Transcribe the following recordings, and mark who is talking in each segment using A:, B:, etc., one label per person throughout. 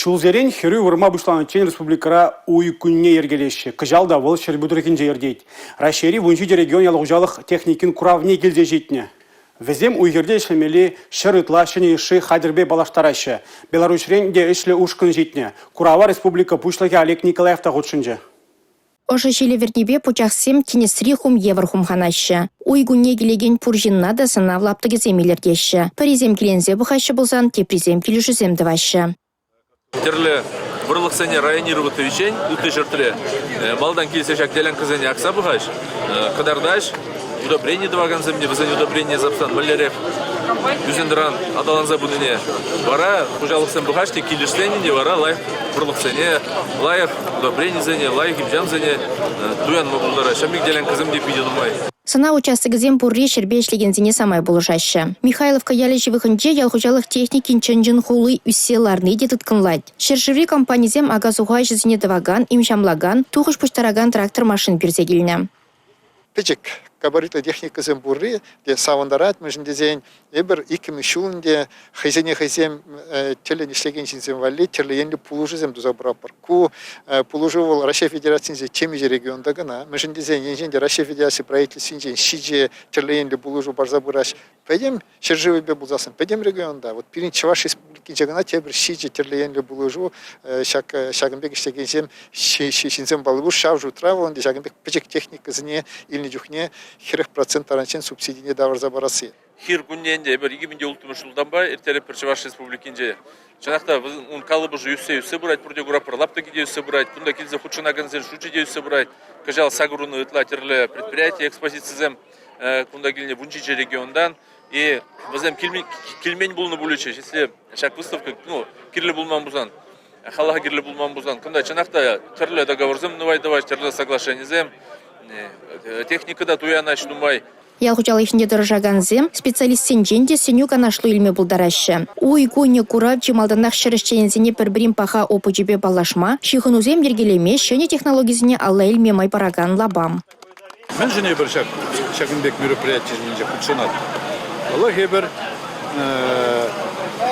A: Чулзерен херу вырма бушланы чен республикара уй күнне ергелеші. Кыжалда выл шербудыркин жайырдейд. Рашери вунчиде регионалык ужалық техникин куравне келзе жетіне. Везем уйгерде ишлемели шырытла шыне иши хадырбе балаштарашы. Беларусьренде ишле ушкын жетіне. Курава республика пушлаки Олег Николаев тағутшынжы.
B: Оша шелевернебе почахсем тенесри хум евр хум ханашы. Уйгунне келеген пуржинна да сынавлаптыгы земелергеші. Паризем келензе бұхашы болсан, тепризем келушізем дывашы.
C: Терлі бұрлық сәне районировать вечень, үтті жыртыры. Малдан келсе шак делен қызыне ақса бұхаш. Қыдардаш, удобрение дваган земне, вызане удобрение запсан, малярев. Юзендеран адаланза будыне. Вара, пожалуй, сам бұхаш, те келештеніне, вара лайф бұрлық сәне, лайф удобрение зәне, лайф гимжан зәне, дуян мобулдара. Шамик делен қызым деп виден умай.
B: Сана участогызем пурри шербе ишлегензине самай болушашы. Михайловка ялешевыхынче ялхужалық техникин чынжын хулы үсселарны детыткынлайд. Шершеври компанизем агазуғай жызіне даваган, имшамлаган, тухыш пуштараган трактор машин берзегіліне.
D: Печек габаритлы техникасым бурри, де савандарат межінде зейн, ебір икімі шулынде хайзене хайзем телен ішлеген жинзем валли, терлеенлі пулужызем дузабырапыр. Ку пулужывал Россия Федерациясы темеже регионда гына, межінде зейн енженде Россия Федерации правительствен шиже терлеенлі пулужу барзабыраш. Пойдем шерживыбе булзасын, пойдем регионда. Вот пирин Чуваш республики жагына тебір шиже терлеенлі пулужу шагынбек ішлеген зем шинзем балыбу шавжу травылынде шагынбек печек техникасыне илні жүхне хирых процент таранчен субсидийне даварза барасы.
C: Хир күнненде бір 2000 ултымы жылдан ба, ертелеп бір Чуваш республикинде. Жанақта он калыбы жы үссе бұрайд, бұрде ғұрапыр лапты кеде үссе бұрайд, күнда келзе худшынагынзен шучеде үссе бұрайд, кажал сагыруны ытлатерлі предприятие экспозицизем, күнда келіне вунчиче региондан, и вазем келмень бұлыны бұлычы, если шак выставка, кирлі бұлман бұзан, халаға кирлі бұлман бұзан, күнда жанақта түрлі договорзем нывайдаваш, түрлі соглашенізем, техникада туяна шнумай.
B: Ялхучалы ішінде дұржаганзем специалистен женде сеню канашлу илме бұлдарашы. Уй көне курап жемалданақ шырышчензіне бір-бірін паха опы жебе балашма, шихынузем ергелеме шене технологизіне алла илме май параган лабам.
E: Мен жіне бір шагынбек мероприятиесіне құтшынат. Аллах ебір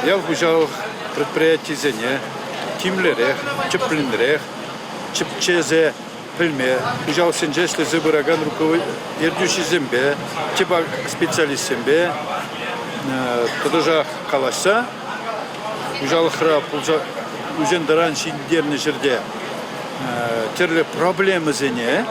E: ялхучалық предприятиесіне тимлерек, чіплінрек, чіпчезе Пыльме, ужал сенже, если забыраган руководитель, ердющий зембе, типа специалист зембе, тогда же каласа, ужал храп, ужен даран шиндерный жерде, терле проблемы зене,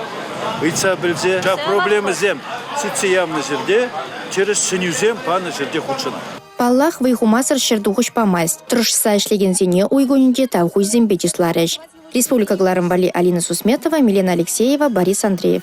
E: выйца бельзе, проблемы зем, ситси явно жерде, через синюзем паны жерде худшина.
B: Паллах вайхумасыр шердухуш памайст, трошса ишлеген зене уйгонінде тавхуш зембе числарыш. Республика Гларамбали Алина Сусметова, Милена Алексеева, Борис Андреев.